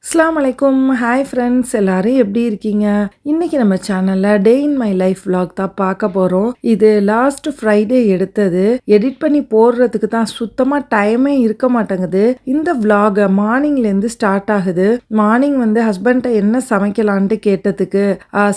அஸ்ஸலாமு அலைக்கும். Hi friends, எல்லாரும் எப்படி இருக்கீங்க? இன்னைக்கு நம்ம சேனல்ல டே இன் மை லைஃப் vlog தான் பார்க்க போறோம். இது லாஸ்ட் ஃப்ரைடே எடுத்தது. எடிட் பண்ணி போடுறதுக்கு தான் சுத்தமா டைமே இருக்க மாட்டேங்குது. இந்த vlog மார்னிங்லேருந்து ஸ்டார்ட் ஆகுது. மார்னிங் வந்து ஹஸ்பண்ட்ட என்ன சமைக்கலான்ட்டு கேட்டதுக்கு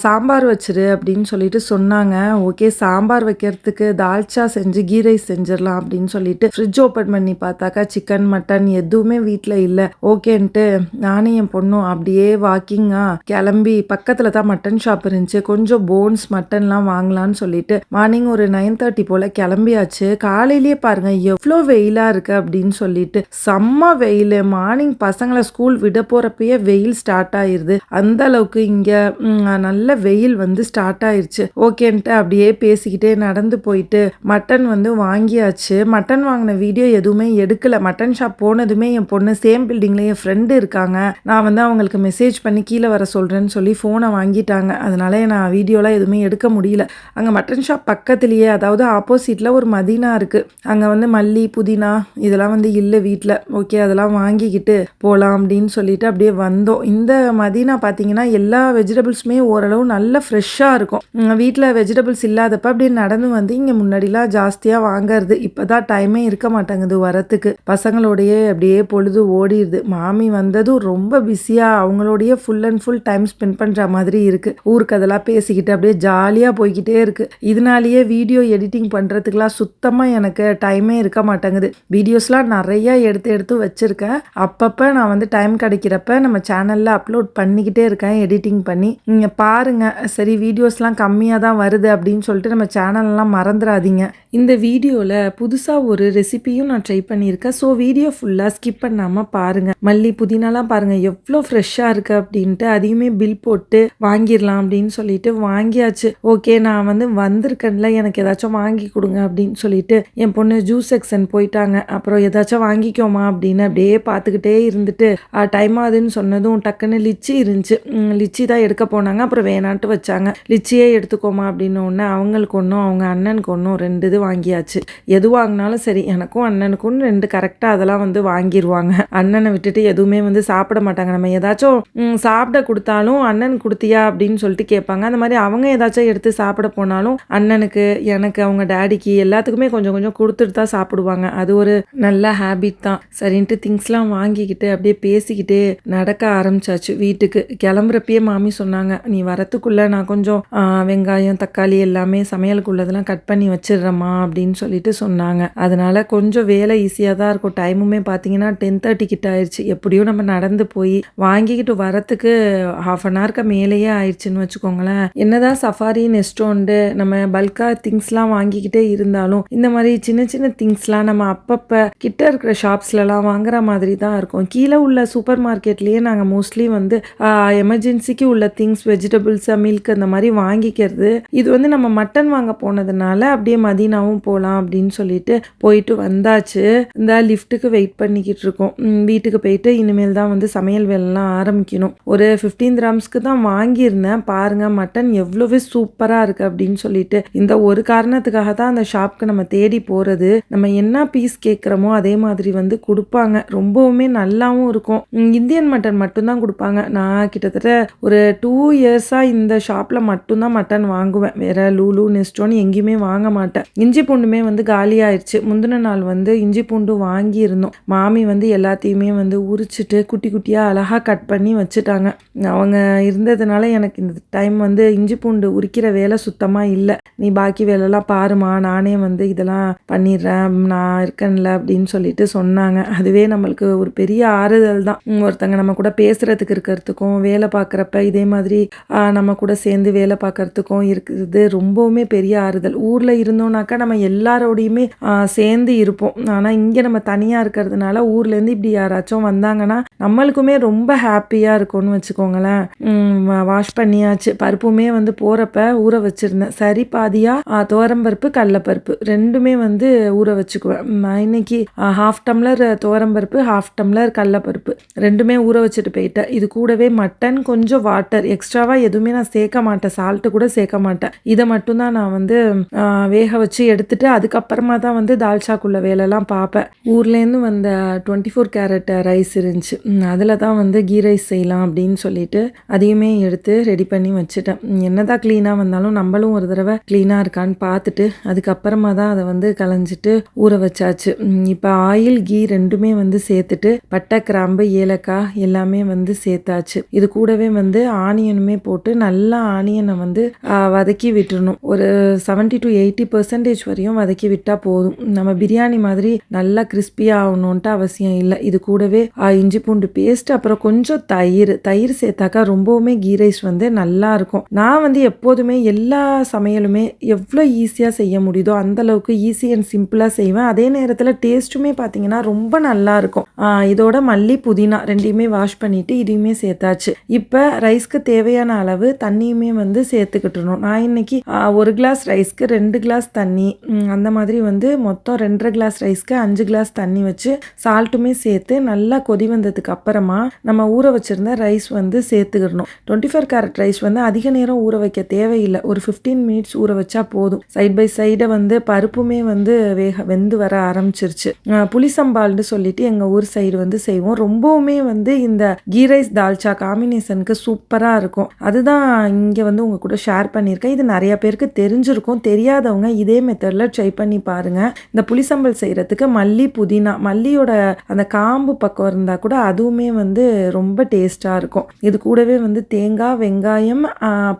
சாம்பார் வச்சிரு அப்படின்னு சொல்லிட்டு சொன்னாங்க. ஓகே, சாம்பார் வைக்கிறதுக்கு தால்ச்சா செஞ்சு கீ ரைஸ் செஞ்சிடலாம் அப்படின்னு சொல்லிட்டு ஃப்ரிட்ஜ் ஓப்பன் பண்ணி பார்த்தாக்கா சிக்கன் மட்டன் எதுவுமே வீட்டில் இல்லை. ஓகேன்ட்டு நானும் என் பொண்ணும் அப்படியே வாக்கிங்காக கிளம்பி பக்கத்தில் தான் மட்டன் ஷாப் இருந்துச்சு. கொஞ்சம் போன்ஸ் மட்டன்லாம் வாங்கலான்னு சொல்லிட்டு மார்னிங் ஒரு 9:30 போல் கிளம்பியாச்சு. காலையிலேயே பாருங்க எவ்வளோ வெயிலாக இருக்குது அப்படின்னு சொல்லிட்டு செம்ம வெயில். மார்னிங் பசங்களை ஸ்கூல் விட போகிறப்பயே வெயில் ஸ்டார்ட் ஆயிடுது. அந்த அளவுக்கு இங்கே நல்ல வெயில் வந்து ஸ்டார்ட் ஆயிடுச்சு. ஓகேன்ட்டு அப்படியே பேசிக்கிட்டே நடந்து போயிட்டு மட்டன் வந்து வாங்கியாச்சு. மட்டன் வாங்கின வீடியோ எதுவுமே எடுக்கலை. மட்டன் ஷாப் போனதுமே என் பொண்ணு சேம் பில்டிங்கில் என் ஃப்ரெண்டு இருக்காங்க, நான் வந்து அவங்களுக்கு மெசேஜ் பண்ணி கீழே வர சொல்கிறேன்னு சொல்லி ஃபோனை வாங்கிட்டாங்க. அதனால நான் வீடியோலாம் எதுவுமே எடுக்க முடியல. அங்கே மட்டன் ஷாப் பக்கத்துலேயே, அதாவது ஆப்போசிட்டில் ஒரு மதீனா இருக்குது. அங்கே வந்து மல்லி புதினா இதெல்லாம் வந்து இல்லை வீட்டில். ஓகே, அதெல்லாம் வாங்கிக்கிட்டு போகலாம் அப்படின்னு சொல்லிட்டு அப்படியே வந்தோம். இந்த மதீனா பார்த்தீங்கன்னா எல்லா வெஜிடபிள்ஸுமே ஓரளவு நல்ல ஃப்ரெஷ்ஷாக இருக்கும். வீட்டில் வெஜிடபிள்ஸ் இல்லாதப்ப அப்படியே நடந்து வந்து இங்கே முன்னாடிலாம் ஜாஸ்தியாக வாங்கிறது. இப்போ தான் டைமே இருக்க மாட்டேங்குது வரத்துக்கு. பசங்களோடையே அப்படியே பொழுது ஓடிடுது. மாமி வந்ததும் ரொம்ப பிஸியாக அவங்களோடைய full and full time spend பண்ணுற மாதிரி இருக்குது. ஊருக்கு அதெல்லாம் பேசிக்கிட்டு அப்படியே ஜாலியாக போய்கிட்டே இருக்குது. இதனாலேயே வீடியோ எடிட்டிங் பண்ணுறதுக்கெலாம் சுத்தமாக எனக்கு டைமே இருக்க மாட்டேங்குது. வீடியோஸ்லாம் நிறையா எடுத்து வச்சுருக்கேன். அப்பப்போ நான் வந்து டைம் கிடைக்கிறப்ப நம்ம சேனலில் அப்லோட் பண்ணிக்கிட்டே இருக்கேன் எடிட்டிங் பண்ணி. நீங்கள் பாருங்கள். சரி, வீடியோஸ்லாம் கம்மியாக தான் வருது அப்படின்னு சொல்லிட்டு நம்ம சேனல்லாம் மறந்துடாதீங்க. இந்த வீடியோவில் புதுசாக ஒரு ரெசிபியும் நான் ட்ரை பண்ணியிருக்கேன். ஸோ வீடியோ ஃபுல்லாக ஸ்கிப் பண்ணாமல் பாருங்கள். மல்லி புதினாலாம் பாருங்கள் எவ்வளோ ஃப்ரெஷ்ஷாக இருக்குது அப்படின்ட்டு அதையுமே பில் போட்டு வாங்கிடலாம் அப்படின்னு சொல்லிட்டு வாங்கியாச்சு. ஓகே, நான் வந்து வந்திருக்கேன்ல, எனக்கு ஏதாச்சும் வாங்கி கொடுங்க அப்படின்னு சொல்லிட்டு என் பொண்ணு ஜூஸ் செக்ஷன் போயிட்டாங்க. அப்புறம் ஏதாச்சும் வாங்கிக்கோமா அப்படின்னு அப்படியே பார்த்துக்கிட்டே இருந்துட்டு டைம் ஆகுதுன்னு சொன்னதும் டக்குன்னு லிச்சி இருந்துச்சு. லிச்சி தான் எடுக்க போனாங்க. அப்புறம் வேணான்ட்டு வச்சாங்க. லிச்சியே எடுத்துக்கோமா அப்படின்னு ஒன்று அவங்களுக்கு ஒன்றும் அவங்க அண்ணனுக்கு ஒன்றும் 2 இது வாங்கியாச்சு. எது வாங்கினாலும் சரி, எனக்கும் அண்ணனுக்கும் 2 கரெக்டாக அதெல்லாம் வந்து வாங்கிடுவாங்க. அண்ணனை விட்டுட்டு எதுவுமே வந்து சாப்பிட மாட்டாங்க. நம்ம ஏதாச்சும் சாப்பிட கொடுத்தாலும் அண்ணன் கொடுத்தியா அப்படின்னு சொல்லிட்டு கேட்பாங்க. அந்த மாதிரி அவங்க ஏதாச்சும் எடுத்து சாப்பிட போனாலும் அண்ணனுக்கு, எனக்கு, அவங்க டேடிக்கு எல்லாத்துக்குமே கொஞ்சம் கொஞ்சம் கொடுத்துட்டு தான் சாப்பிடுவாங்க. அது ஒரு நல்ல ஹேபிட் தான். சரின்ட்டு திங்ஸ்லாம் வாங்கிக்கிட்டு அப்படியே பேசிக்கிட்டே நடக்க ஆரம்பிச்சாச்சு. வீட்டுக்கு கிளம்புறப்பயே மாமி சொன்னாங்க, நீ வரத்துக்குள்ள நான் கொஞ்சம் வெங்காயம் தக்காளி எல்லாமே சமையலுக்குள்ளதெல்லாம் கட் பண்ணி வச்சிடுறேம்மா அப்படின்னு சொல்லிட்டு சொன்னாங்க. அதனால கொஞ்சம் வேலை ஈஸியாக தான் இருக்கும். டைமுமே பார்த்தீங்கன்னா 10:30 கிட்ட ஆயிடுச்சு. எப்படியும் நம்ம நடந்து போய் வாங்கிக்கிட்டு வரத்துக்கு ½ அன் ஹவருக்கு மேலேயே ஆயிடுச்சுன்னு வச்சுக்கோங்களேன். என்னதான் சஃபாரி நெஸ்டோண்டு நம்ம பல்காக திங்ஸ்லாம் வாங்கிக்கிட்டே இருந்தாலும் இந்த மாதிரி சின்ன சின்ன திங்ஸ்லாம் நம்ம அப்பப்போ கிட்ட இருக்கிற ஷாப்ஸ்லலாம் வாங்குற மாதிரி தான் இருக்கும். கீழே உள்ள சூப்பர் மார்க்கெட்லேயே நாங்கள் மோஸ்ட்லி வந்து எமர்ஜென்சிக்கு உள்ள திங்ஸ், வெஜிடபிள்ஸ், மில்க் அந்த மாதிரி வாங்கிக்கிறது. இது வந்து நம்ம மட்டன் வாங்க போனதுனால அப்படியே மதீனாவும் போகலாம் அப்படின்னு சொல்லிட்டு போயிட்டு வந்தாச்சு. இந்த லிஃப்ட்டுக்கு வெயிட் பண்ணிக்கிட்டு இருக்கோம். வீட்டுக்கு போயிட்டு இனிமேல் தான் வந்து சமையல் வேலைலாம் ஆரம்பிக்கணும். ஒரு 15 கிராம்ஸ்க்கு தான் வாங்கியிருந்தேன். பாருங்க மட்டன் எவ்வளவு சூப்பராக இருக்குது அப்படின்னு சொல்லிட்டு. இந்த ஒரு காரணத்துக்காக தான் அந்த ஷாப்க்கு நம்ம தேடி போகிறது. நம்ம என்ன பீஸ் கேட்குறோமோ அதே மாதிரி வந்து கொடுப்பாங்க. ரொம்பவுமே நல்லாவும் இருக்கும். இந்தியன் மட்டன் மட்டும்தான் கொடுப்பாங்க. நான் கிட்டத்தட்ட ஒரு 2 இயர்ஸாக இந்த ஷாப்பில் மட்டும்தான் மட்டன் வாங்குவேன். வேற லூலு நெஸ்டோன்னு எங்கேயுமே வாங்க மாட்டேன். இஞ்சி பூண்டுமே வந்து காலி ஆயிடுச்சு. முந்தின நாள் வந்து இஞ்சி பூண்டு வாங்கி இருந்தோம். மாமி வந்து எல்லாத்தையுமே வந்து உரிச்சிட்டு குட்டி குட்டியாக அழகாக கட் பண்ணி வச்சுட்டாங்க. அவங்க இருந்ததுனால எனக்கு இந்த டைம் வந்து இஞ்சி பூண்டு உரிக்கிற வேலை சுத்தமாக இல்லை. நீ பாக்கி வேலைலாம் பாருமா, நானே வந்து இதெல்லாம் பண்ணிடுறேன், நான் இருக்கேன்ல அப்படின்னு சொல்லிட்டு சொன்னாங்க. அதுவே நம்மளுக்கு ஒரு பெரிய ஆறுதல் தான். ஒருத்தங்க நம்ம கூட பேசுறதுக்கு இருக்கிறதுக்கும், வேலை பார்க்குறப்ப இதே மாதிரி நம்ம கூட சேர்ந்து வேலை பார்க்கறதுக்கும் இருக்குது ரொம்பவுமே பெரிய ஆறுதல். ஊரில் இருந்தோம்னாக்கா நம்ம எல்லாரோடையுமே சேர்ந்து இருப்போம். ஆனால் இங்கே நம்ம தனியாக இருக்கிறதுனால ஊர்லேருந்து இப்படி யாராச்சும் வந்தாங்கன்னா நம்மளுக்குமே ரொம்ப ஹாப்பியாக இருக்கும்னு வச்சுக்கோங்களேன். வாஷ் பண்ணியாச்சு. பருப்புமே வந்து போகிறப்ப ஊற வச்சுருந்தேன். சரி பாதியாக துவரம்பருப்பு கடலைப்பருப்பு ரெண்டுமே வந்து ஊற வச்சுக்குவேன். இன்னைக்கு ½ டம்ளர் துவரம்பருப்பு, ½ டம்ளர் கடலைப்பருப்பு ரெண்டுமே ஊற வச்சுட்டு போயிட்டேன். இது கூடவே மட்டன், கொஞ்சம் வாட்டர், எக்ஸ்ட்ராவாக எதுவுமே நான் சேர்க்க மாட்டேன். சால்ட்டு கூட சேர்க்க மாட்டேன். இதை மட்டும்தான் நான் வந்து வேக வச்சு எடுத்துட்டு அதுக்கப்புறமா தான் வந்து தால்ச்சாக்குள்ள வேலைலாம் பார்ப்பேன். ஊர்லேருந்து வந்த 24 கேரட் ரைஸ் இருந்துச்சு. அதில் தான் வந்து கீ ரைஸ் செய்யலாம் அப்படின்னு சொல்லிட்டு அதையுமே எடுத்து ரெடி பண்ணி வச்சுட்டேன். என்னதான் க்ளீனாக வந்தாலும் நம்மளும் ஒரு தடவை க்ளீனாக இருக்கான்னு பார்த்துட்டு அதுக்கப்புறமா தான் அதை வந்து களைஞ்சிட்டு ஊற வச்சாச்சு. இப்போ ஆயில் கீ ரெண்டுமே வந்து சேர்த்துட்டு பட்டை கிராம்பு ஏலக்காய் எல்லாமே வந்து சேர்த்தாச்சு. இது கூடவே வந்து ஆனியனுமே போட்டு நல்லா ஆனியனை வந்து வதக்கி விட்டுறணும். ஒரு 70 to 80% வரையும் வதக்கி விட்டால் போதும். நம்ம பிரியாணி மாதிரி நல்லா கிறிஸ்பியாக ஆகணுன்ட்டு அவசியம் இல்லை. இது கூடவே இஞ்சி பூண்டு பேஸ்ட் அப்புறம் கொஞ்சம் தயிர் சேர்த்தாக்கா ரொம்பவுமே கீ ரைஸ் வந்து நல்லா இருக்கும். நான் வந்து எப்போதுமே எல்லா சமையலுமே எவ்வளோ ஈஸியாக செய்ய முடியுதோ அந்தளவுக்கு ஈஸி அண்ட் சிம்பிளாக செய்வேன். அதே நேரத்தில் டேஸ்ட்டுமே பார்த்தீங்கன்னா ரொம்ப நல்லா இருக்கும். இதோட மல்லி புதினா ரெண்டையுமே வாஷ் பண்ணிவிட்டு இதையுமே சேர்த்தாச்சு. இப்போ ரைஸ்க்கு தேவையான அளவு தண்ணியுமே வந்து சேர்த்துக்கிட்டணும். நான் இன்னைக்கு 1 கிளாஸ் ரைஸ்க்கு 2 கிளாஸ் தண்ணி அந்த மாதிரி வந்து மொத்தம் 2.5 கிளாஸ் ரைஸ்க்கு 5 கிளாஸ் தண்ணி வச்சு சால்ட்டுமே சேர்த்து நல்லா கொதி வந்ததுக்கு அப்புறமா நம்ம ஊற வச்சிருந்த ரைஸ் வந்து சேர்த்துக்கிடணும். 24 கேரட் ரைஸ் வந்து அதிக நேரம் ஊற வைக்க தேவையில்லை. ஒரு 15 மினிட்ஸ் ஊற வச்சா போதும். சைட் பை சைடை வந்து பருப்புமே வந்து வெந்து வர ஆரம்பிச்சிருச்சு. புளிசம்பால்னு சொல்லிட்டு எங்கள் ஊர் சைடு வந்து செய்வோம். ரொம்பவுமே வந்து இந்த கீ ரைஸ் தால்ச்சா காம்பினேஷனுக்கு சூப்பராக இருக்கும். அதுதான் இங்கே வந்து உங்கள் கூட ஷேர் பண்ணியிருக்கேன். இது நிறைய பேருக்கு தெரிஞ்சிருக்கும். தெரியாதவங்க இதே மெத்தடில் ட்ரை பண்ணி பாருங்கள். இந்த புளிசம்பல் செய்கிறதுக்கு மல்லி புதினா மல்லியோட அந்த காம்பு பக்கம் இருந்தால் கூட அதுவுமே வந்து ரொம்ப டேஸ்ட்டாக இருக்கும். இது கூடவே வந்து தேங்காய் வெங்காயம்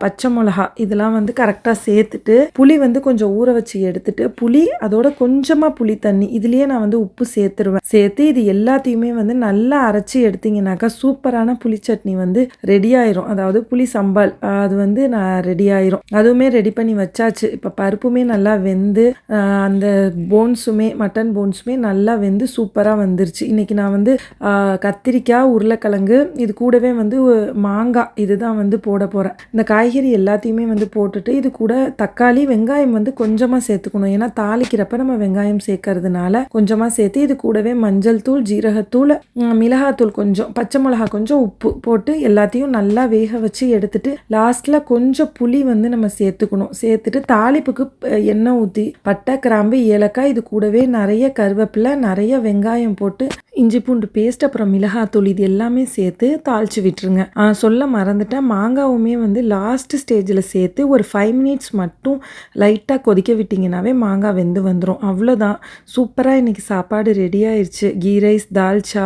பச்சை மிளகா இதெல்லாம் வந்து கரெக்டாக சேர்த்துட்டு புளி வந்து கொஞ்சம் ஊற வச்சு எடுத்துட்டு புளி அதோட கொஞ்சமாக புளி தண்ணி இதுலேயே நான் வந்து உப்பு சேர்த்துருவேன். சேர்த்து இது எல்லாத்தையுமே வந்து நல்லா அரைச்சி எடுத்தீங்கன்னாக்கா சூப்பரான புளி சட்னி வந்து ரெடி ஆயிரும். அதாவது புளி சம்பால் அது வந்து நான் ரெடி ஆயிரும். அதுவுமே ரெடி பண்ணி வச்சாச்சு. இப்போ பருப்புமே நல்லா வெந்து அந்த போன்ஸுமே மட்டன் போன்ஸுமே நல்லா வெந்து சூப்பராக வந்துருச்சு. இன்றைக்கி நான் வந்து கத்திரிக்காய் உருளைக்கிழங்கு இது கூடவே வந்து மாங்காய் இதுதான் வந்து போட போகிறேன். இந்த காய்கறி எல்லாத்தையுமே வந்து போட்டுட்டு இது கூட தக்காளி வெங்காயம் வந்து கொஞ்சமாக சேர்த்துக்கணும். ஏன்னா தாளிக்கிறப்ப நம்ம வெங்காயம் சேர்க்கறதுனால கொஞ்சமாக சேர்த்து இது கூடவே மஞ்சள் தூள் ஜீரகத்தூள் மிளகாத்தூள் கொஞ்சம் பச்சை மிளகா கொஞ்சம் உப்பு போட்டு எல்லாத்தையும் நல்லா வேக வச்சு எடுத்துட்டு லாஸ்ட்டில் கொஞ்சம் புளி வந்து நம்ம சேர்த்துக்கணும். சேர்த்துட்டு தாளிப்புக்கு எண்ணெய் ஊற்றி பட்டை கிராம்பு ஏலக்காய் இது கூடவே நிறைய கருவேப்பிலை நிறைய வெங்காயம் போட்டு இஞ்சி பூண்டு பேஸ்ட் அப்புறம் மிளகாத்தூள் இது எல்லாமே சேர்த்து தாளித்து விட்டுருங்க. சொல்ல மறந்துட்டேன். மாங்காவுமே வந்து லாஸ்ட் ஸ்டேஜில் சேர்த்து ஒரு 5 மினிட்ஸ் மட்டும் லைட்டாக கொதிக்க விட்டிங்கனாவே மாங்காய் வெந்து வந்துடும். அவ்வளோதான். சூப்பராக இன்றைக்கி சாப்பாடு ரெடி ஆயிடுச்சு. கீ ரைஸ் தால்ச்சா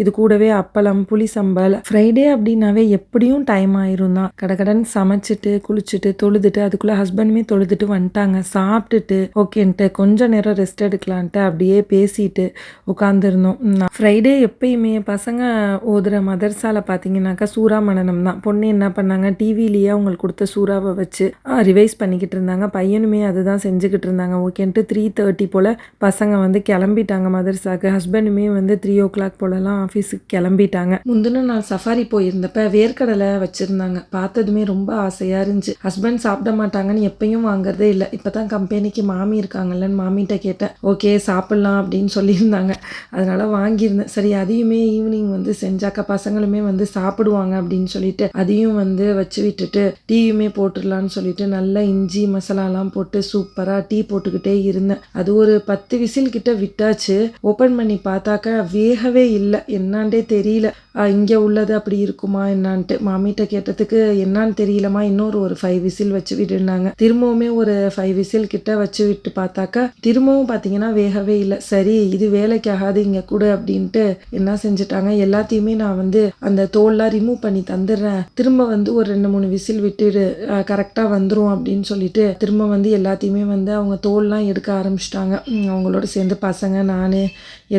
இது கூடவே அப்பளம் புளி சம்பல். ஃப்ரைடே அப்படின்னாவே எப்படியும் டைம் ஆயிரும் தான். கடகடன்னு சமைச்சிட்டு குளிச்சுட்டு தொழுதுட்டு அதுக்குள்ளே ஹஸ்பண்டுமே தொழுதுட்டு வந்துட்டாங்க. சாப்பிட்டுட்டு ஓகேன்ட்டு கொஞ்சம் நேரம் ரெஸ்ட் எடுக்கலான்ட்டு அப்படியே பேசிட்டு உட்காந்துருந்தோம். ஃப்ரைடே எப்பயுமே பசங்க ஓதுற மதர்சால பார்த்தீங்கன்னாக்கா சூறா மனனம் தான். பொண்ணு என்ன பண்ணாங்க டிவிலேயே அவங்களுக்கு கொடுத்த சூறாவை வச்சு ரிவைஸ் பண்ணிக்கிட்டு இருந்தாங்க. பையனுமே அதுதான் செஞ்சுக்கிட்டு இருந்தாங்க. ஓகேன்ட்டு 3:30 போல் பசங்க வந்து கிளம்பிட்டாங்க மதர்சாக்கு. ஹஸ்பண்டுமே வந்து 3 o'clock போலலாம் ஆஃபீஸுக்கு கிளம்பிட்டாங்க. முந்தின நாள் சஃபாரி போயிருந்தப்ப வேர்க்கடலை வச்சுருந்தாங்க. பார்த்ததுமே ரொம்ப ஆசையாக இருந்துச்சு. ஹஸ்பண்ட் சாப்பிட மாட்டாங்கன்னு எப்பயும் வாங்குறதே இல்லை. இப்போ தான் கம்பெனிக்கு மாமி இருக்காங்கல்லன்னு மாமிகிட்ட கேட்டேன். ஓகே சாப்பிட்லாம் அப்படின்னு சொல்லியிருந்தாங்க. அதனால் வாங்கியிருந்தேன். சரி அதையுமே ஈவினிங் வந்து செஞ்சாக்கா பசங்களுமே வந்து சாப்பிடுவாங்க அப்படின்னு சொல்லிட்டு அதையும் வந்து வச்சு விட்டுட்டு டீயுமே போட்டுடலான்னு சொல்லிட்டு நல்லா இஞ்சி மசாலாலாம் போட்டு சூப்பராக டீ போட்டுக்கிட்டே இருந்தேன். அது ஒரு 10 விசில் கிட்ட விட்டாச்சு. ஓப்பன் பண்ணி பார்த்தாக்கா வேகவே இல்லை. என்னான்டே தெரியல. இங்கே உள்ளது அப்படி இருக்குமா என்னான்ட்டு மாமிகிட்ட கேட்டதுக்கு என்னான்னு தெரியலமா இன்னொரு 5 விசில் வச்சு விட்டுருந்தாங்க. திரும்பவுமே ஒரு 5 விசில் கிட்ட வச்சு விட்டு பார்த்தாக்கா திரும்பவும் பார்த்தீங்கன்னா வேகவே இல்லை. சரி இது வேலைக்காகாது இங்கே கூட அப்படின்ட்டு என்ன செஞ்சுட்டாங்க எல்லாத்தையுமே நான் வந்து அந்த தோல்லாம் ரிமூவ் பண்ணி தந்துடுறேன். திரும்ப வந்து ஒரு 2-3 விசில் விட்டுடு கரெக்டாக வந்துடும் அப்படின்னு சொல்லிட்டு திரும்ப வந்து எல்லாத்தையுமே வந்து அவங்க தோல்லாம் எடுக்க ஆரம்பிச்சிட்டாங்க. அவங்களோட சேர்ந்து பசங்க நான்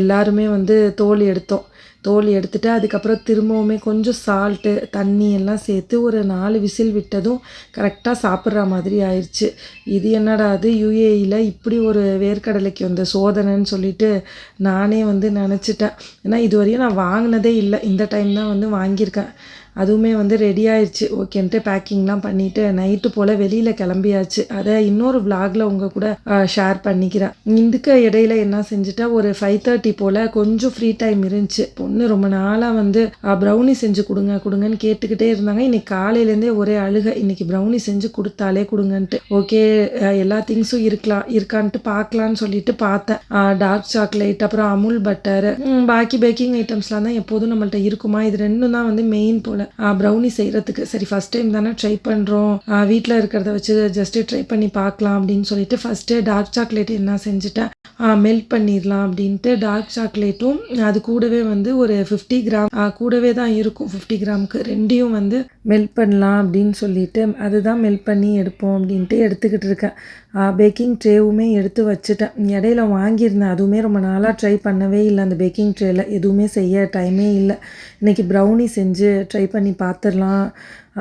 எல்லாருமே வந்து தோல் எடுத்துட்டு அதுக்கப்புறம் திரும்பவுமே கொஞ்சம் சால்ட்டு தண்ணி எல்லாம் சேர்த்து ஒரு 4 விசில் விட்டதும் கரெக்டாக சாப்பிட்ற மாதிரி ஆயிடுச்சு. இது என்னடா அது யுஏஇயில் இப்படி ஒரு வேர்க்கடலைக்கு வந்த சோதனைன்னு சொல்லிட்டு நானே வந்து நினச்சிட்டேன். ஏன்னா இதுவரையும் நான் வாங்கினதே இல்லை. இந்த டைம் தான் வந்து வாங்கியிருக்கேன். அதுவுமே வந்து ரெடி ஆயிடுச்சு ஓகேன்ட்டு பேக்கிங்லாம் பண்ணிவிட்டு நைட்டு போல் வெளியில் கிளம்பியாச்சு. அதை இன்னொரு விலாகில் உங்கள் கூட ஷேர் பண்ணிக்கிறேன். இதுக்கு இடையில என்ன செஞ்சுட்டேன், ஒரு 5:30 போல் கொஞ்சம் ஃப்ரீ டைம் இருந்துச்சு. பொண்ணு ரொம்ப நாளாக வந்து ப்ரௌனி செஞ்சு கொடுங்கன்னு கேட்டுக்கிட்டே இருந்தாங்க. இன்றைக்கி காலையிலேருந்தே ஒரே அழுகை, இன்றைக்கி ப்ரௌனி செஞ்சு கொடுத்தாலே கொடுங்கன்ட்டு. ஓகே எல்லா திங்ஸும் இருக்கான்ட்டு பார்க்கலான்னு சொல்லிட்டு பார்த்தேன். டார்க் சாக்லேட், அப்புறம் அமுல் பட்டர், பாக்கி பேக்கிங் ஐட்டம்ஸ்லாம் தான் எப்போதும் நம்மள்ட்ட இருக்குமா. இது ரெண்டும் தான் வந்து மெயின் போல் ப்ரௌனி செய்கிறதுக்கு. சரி ஃபஸ்ட் டைம் தானே ட்ரை பண்ணுறோம், வீட்டில் இருக்கிறத வச்சு ஜஸ்ட்டு ட்ரை பண்ணி பார்க்கலாம் அப்படின்னு சொல்லிட்டு ஃபஸ்ட்டு டார்க் சாக்லேட் என்ன செஞ்சுட்டேன், மெல்ட் பண்ணிடலாம் அப்படின்ட்டு டார்க் சாக்லேட்டும் அது கூடவே வந்து ஒரு 50 கிராம் கூடவே தான் இருக்கும், 50 கிராமுக்கு ரெண்டையும் வந்து மெல்ட் பண்ணலாம் அப்படின்னு சொல்லிட்டு அதுதான் மெல்ட் பண்ணி எடுப்போம் அப்படின்ட்டு எடுத்துக்கிட்டு இருக்கேன். பேக்கிங் ட்ரேவுமே எடுத்து வச்சுட்டேன். இடையில வாங்கியிருந்தேன், அதுவுமே ரொம்ப நாளாக ட்ரை பண்ணவே இல்லை. அந்த பேக்கிங் ட்ரேயில் எதுவுமே செய்ய டைமே இல்லை. இன்றைக்கி ப்ரௌனி செஞ்சு ட்ரை பண்ணி பார்த்துடலாம்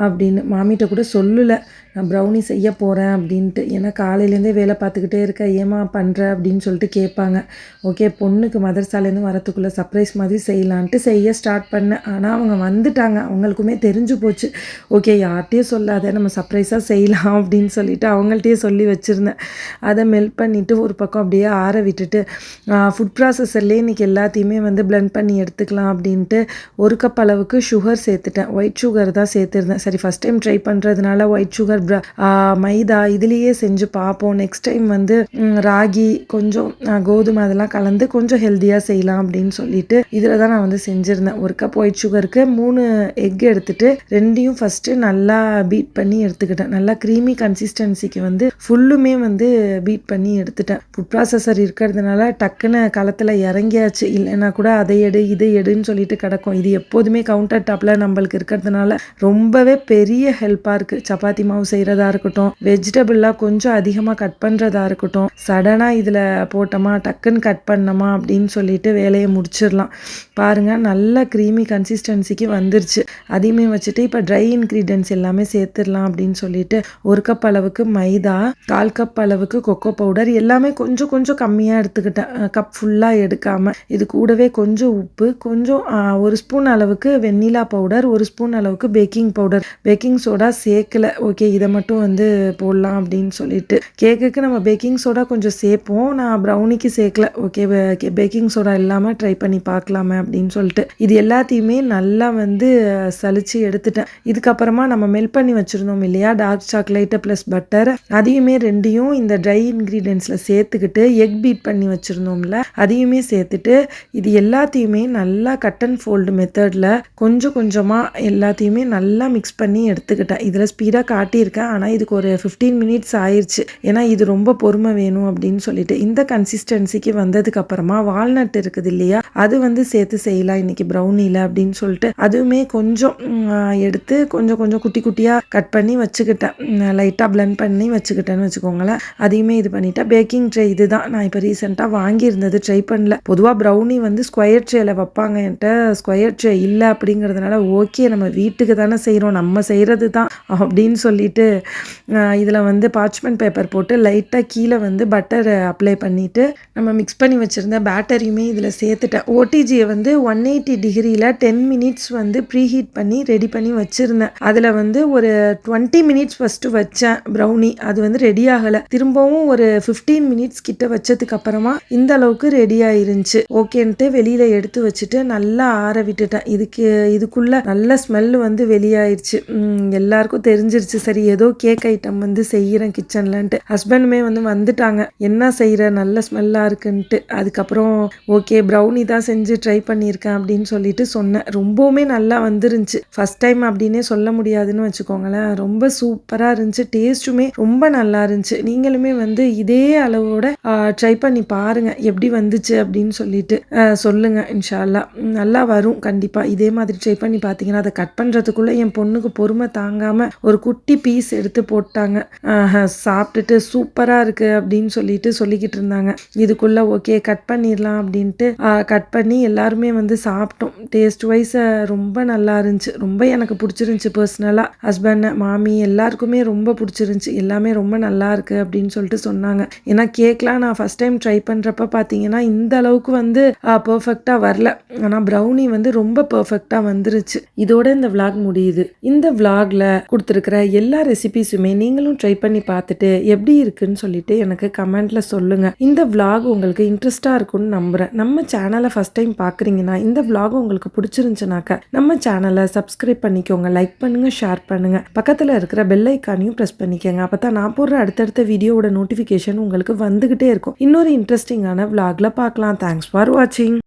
அப்படின்னு மாமிகிட்ட கூட சொல்லலை நான் ப்ரௌனி செய்ய போகிறேன் அப்படின்ட்டு. ஏன்னா காலையிலேருந்தே வேலை பார்த்துக்கிட்டே இருக்க, ஏமா பண்ணுற அப்படின்னு சொல்லிட்டு கேட்பாங்க. ஓகே பொண்ணுக்கு மதரசாலேருந்து வரத்துக்குள்ளே சர்ப்ரைஸ் மாதிரி செய்யலான்ட்டு செய்ய ஸ்டார்ட் பண்ணேன். ஆனால் அவங்க வந்துட்டாங்க, அவங்களுக்குமே தெரிஞ்சு போச்சு. ஓகே யார்கிட்டையும் சொல்லாத, நம்ம சர்ப்ரைஸாக செய்யலாம் அப்படின்னு சொல்லிட்டு அவங்கள்ட்டயே சொல்லி வச்சுருந்தேன். அதை மெல்ட் பண்ணிவிட்டு ஒரு பக்கம் அப்படியே ஆற விட்டுட்டு ஃபுட் ப்ராசஸர்லேயே இன்றைக்கி எல்லாத்தையுமே வந்து பிளெண்ட் பண்ணி எடுத்துக்கலாம் அப்படின்ட்டு 1 கப் அளவுக்கு சுகர் சேர்த்துட்டேன். ஒயிட் சுகர் தான் சேர்த்துருந்தேன். சரி ஃபஸ்ட் டைம் ட்ரை பண்ணுறதுனால ஒயிட் சுகர், மைதா இதுலேயே செஞ்சு பார்ப்போம். நெக்ஸ்ட் டைம் வந்து ராகி கொஞ்சம் கோதுமை அதெல்லாம் கலந்து கொஞ்சம் ஹெல்த்தியாக செய்யலாம் அப்படின்னு சொல்லிட்டு இதில் தான் நான் வந்து செஞ்சுருந்தேன். 1 கப் ஒயிட் சுகருக்கு 3 எக் எடுத்துட்டு ரெண்டையும் ஃபஸ்ட்டு நல்லா பீட் பண்ணி எடுத்துக்கிட்டேன். நல்லா க்ரீமி கன்சிஸ்டன்சிக்கு வந்து ஃபுல்லுமே வந்து பீட் பண்ணி எடுத்துட்டேன். ஃபுட் ப்ராசஸர் இருக்கிறதுனால டக்குன்னு களத்தில் இறங்கியாச்சு. இல்லைன்னா கூட அதை எடு இதை எடுன்னு சொல்லிட்டு கிடக்கும். இது எப்போதுமே கவுண்டர் டாப்பில் நம்மளுக்கு இருக்கிறதுனால ரொம்பவே பெரிய ஹெல்ப்பாக இருக்குது. சப்பாத்தி மாவு செய்கிறதா இருக்கட்டும், வெஜிடபிள்லாம் கொஞ்சம் அதிகமாக கட் பண்ணுறதா இருக்கட்டும், சடனாக இதில் போட்டோமா டக்குன்னு கட் பண்ணோமா அப்படின்னு சொல்லிட்டு வேலையை முடிச்சிடலாம். பாருங்கள் நல்லா க்ரீமி கன்சிஸ்டன்சிக்கு வந்துருச்சு. அதையுமே வச்சுட்டு இப்போ ட்ரை இன்க்ரீடியன்ட்ஸ் எல்லாமே சேர்த்துடலாம் அப்படின்னு சொல்லிட்டு 1 கப் அளவுக்கு மைதா, 1/4 கப் அளவுக்கு கொக்கோ பவுடர், எல்லாமே கொஞ்சம் கொஞ்சம் கம்மியாக எடுத்துக்கிட்டேன், கப் ஃபுல்லாக எடுக்காமல். இது கூடவே கொஞ்சம் உப்பு, கொஞ்சம் 1 ஸ்பூன் அளவுக்கு வெண்ணிலா பவுடர், 1 ஸ்பூன் அளவுக்கு பேக்கிங் பவுடர், பேக்கிங் சோடா சேர்க்கல. ஓகே இதை மட்டும் வந்து போடலாம் அப்படின்னு சொல்லிட்டு. கேக்குக்கு நம்ம பேக்கிங் சோடா கொஞ்சம் சேர்ப்போம், நான் ப்ரௌனிக்கு சேர்க்கல. ஓகே பேக்கிங் சோடா இல்லாமல் ட்ரை பண்ணி பார்க்கலாமே அப்படின்னு சொல்லிட்டு இது எல்லாத்தையுமே நல்லா வந்து சலிச்சு எடுத்துட்டேன். இதுக்கப்புறமா நம்ம மெல்ட் பண்ணி வச்சுருந்தோம் இல்லையா டார்க் சாக்லேட்டு ப்ளஸ் பட்டர், அதையுமே ரெண்டையும் இந்த ட்ரை இன்க்ரீடியன்ட்ஸில் சேர்த்துக்கிட்டு எக் பீட் பண்ணி வச்சுருந்தோம்ல அதையுமே சேர்த்துட்டு இது எல்லாத்தையுமே நல்லா கட் அண்ட் ஃபோல்டு மெத்தடில் கொஞ்சம் கொஞ்சமாக எல்லாத்தையுமே நல்லா மிக்ஸ் பண்ணி எடுத்துக்கிட்டேன். இதில் ஸ்பீடாக காட்டியிருக்கேன், ஆனால் இதுக்கு ஒரு 15 மினிட்ஸ் ஆயிடுச்சு. ஏன்னா இது ரொம்ப பொறுமை வேணும் அப்படின்னு சொல்லிட்டு. இந்த கன்சிஸ்டன்சிக்கு வந்ததுக்கப்புறமா வால்நட் இருக்குது இல்லையா, அது வந்து சேர்த்து செய்யலாம் இன்றைக்கி ப்ரௌனியில் அப்படின்னு சொல்லிட்டு அதுவுமே கொஞ்சம் எடுத்து கொஞ்சம் கொஞ்சம் குட்டி குட்டியாக கட் பண்ணி வச்சுக்கிட்டேன். லைட்டாக பிளெண்ட் பண்ணி வச்சுக்கிட்டேன்னு வச்சுக்கோங்களேன். அதையுமே இது பண்ணிட்டேன். பேக்கிங் ட்ரே இது தான் நான் இப்போ ரீசெண்டாக வாங்கியிருந்தது, ட்ரை பண்ணல. பொதுவாக ப்ரௌனி வந்து ஸ்கொயர் ட்ரேயில் வைப்பாங்க, என்கிட்ட ஸ்கொயர் ட்ரே இல்லை அப்படிங்கிறதுனால ஓகே நம்ம வீட்டுக்கு தானே செய்கிறோம், நம்ம செய்கிறது தான் அப்படின்னு சொல்லிட்டு இதில் வந்து பார்ச்மெண்ட் பேப்பர் போட்டு லைட்டாக கீழே வந்து பட்டர் அப்ளை பண்ணிவிட்டு நம்ம மிக்ஸ் பண்ணி வச்சுருந்த பேட்டரியுமே இதில் சேர்த்துட்டேன். ஓடிஜியை வந்து 180 டிகிரியில் 10 மினிட்ஸ் வந்து ப்ரீஹீட் பண்ணி ரெடி பண்ணி வச்சுருந்தேன். அதில் வந்து ஒரு 20 மினிட்ஸ் ஃபஸ்ட்டு வச்சேன் ப்ரௌனி, அது வந்து ரெடி ஆகலை. திரும்பவும் ஒரு 15 மினிட்ஸ் கிட்ட வச்சதுக்கு அப்புறமா இந்த அளவுக்கு ரெடி ஆயிருந்துச்சு. ஓகேன்ட்டு வெளியில் எடுத்து வச்சுட்டு நல்லா ஆற விட்டுட்டேன். இதுக்குள்ளே நல்ல ஸ்மெல் வந்து வெளியாயிருச்சு. எல்லாருக்கும் தெரிஞ்சிருச்சு. சரி ஏதோ கேக் ஐட்டம் வந்து செய்கிறேன் கிச்சன்லன்ட்டு. ஹஸ்பண்டுமே வந்து வந்துட்டாங்க, என்ன செய்கிற நல்ல ஸ்மெல்லாக இருக்குன்ட்டு. அதுக்கப்புறம் ஓகே ப்ரௌனி தான் செஞ்சு ட்ரை பண்ணியிருக்கேன் அப்படின்னு சொல்லிட்டு சொன்னேன். ரொம்பவுமே நல்லா வந்துருந்துச்சு. ஃபஸ்ட் டைம் அப்படின்னே சொல்ல முடியாதுன்னு வச்சுக்கோங்களேன். ரொம்ப சூப்பராக இருந்துச்சு. டேஸ்ட்டுமே ரொம்ப நல்லா இருந்துச்சு. நீங்களுமே வந்து இதே அளவோட ட்ரை பண்ணி பாருங்கள் எப்படி வந்துச்சு அப்படின்னு சொல்லிட்டு சொல்லுங்கள். இன்ஷா அல்லாஹ் நல்லா வரும் கண்டிப்பாக. இதே மாதிரி ட்ரை பண்ணி பார்த்தீங்கன்னா அதை கட் பண்ணுறதுக்குள்ளே என் பொண்ணுக்கு பொறுமை தாங்காமல் ஒரு குட்டி பீஸ் எடுத்து போட்டாங்க. சாப்பிட்டுட்டு சூப்பராக இருக்குது அப்படின்னு சொல்லிட்டு சொல்லிக்கிட்டு இருந்தாங்க. இதுக்குள்ளே ஓகே கட் பண்ணிடலாம் அப்படின்ட்டு கட் பண்ணி எல்லாருமே வந்து சாப்பிட்டோம். டேஸ்ட் வைஸ் ரொம்ப நல்லா இருந்துச்சு. ரொம்ப எனக்கு பிடிச்சிருந்துச்சி பர்சனலாக. ஹஸ்பண்ட், மாமி எல்லாருக்குமே ரொம்ப பிடிச்சிருந்துச்சி. எல்லாமே ரொம்ப நல்லா இருக்குது அப்படின்னு சொல்லிட்டு சொன்னாங்க. ஏன்னா கேக்லாம் நான் ஃபஸ்ட் டைம் ட்ரை பண்ணுறப்ப பார்த்தீங்கன்னா இந்த அளவுக்கு வந்து பர்ஃபெக்டாக வரல. ஆனால் ப்ரௌனி வந்து ரொம்ப பர்ஃபெக்டாக வந்துருச்சு. இதோட இந்த விளாக் முடியுது. இந்த விளாகில் கொடுத்துருக்கிற எல்லா ரெசிபீஸுமே நீங்களும் ட்ரை பண்ணி பார்த்துட்டு எப்படி இருக்குன்னு சொல்லிட்டு எனக்கு கமெண்ட்டில் சொல்லுங்கள். இந்த விளாக் உங்களுக்கு இன்ட்ரெஸ்டாக இருக்கும்னு நம்புகிறேன். நம்ம சேனலை ஃபஸ்ட் டைம் பார்க்குறீங்கன்னா இந்த விளாக் உங்களுக்கு பிடிச்சிருந்துச்சுனாக்கா நம்ம சேனலை சப்ஸ்கிரைப் பண்ணிக்கோங்க, லைக் பண்ணுங்கள், ஷேர் பண்ணுங்கள், பக்கத்தில் இருக்கிற பெல் ஐக்கானையும் ப்ரெஸ் பண்ணிக்கோங்க. அப்போ தான் நான் போடுற அடுத்தடுத்த வீடியோவோட நோட்டிஃபிகேஷன் உங்களுக்கு வந்துக்கிட்டே இருக்கும். இன்னொரு இன்ட்ரெஸ்டிங்கான விளாகில் பார்க்கலாம். தேங்க்ஸ் ஃபார் வாட்சிங்.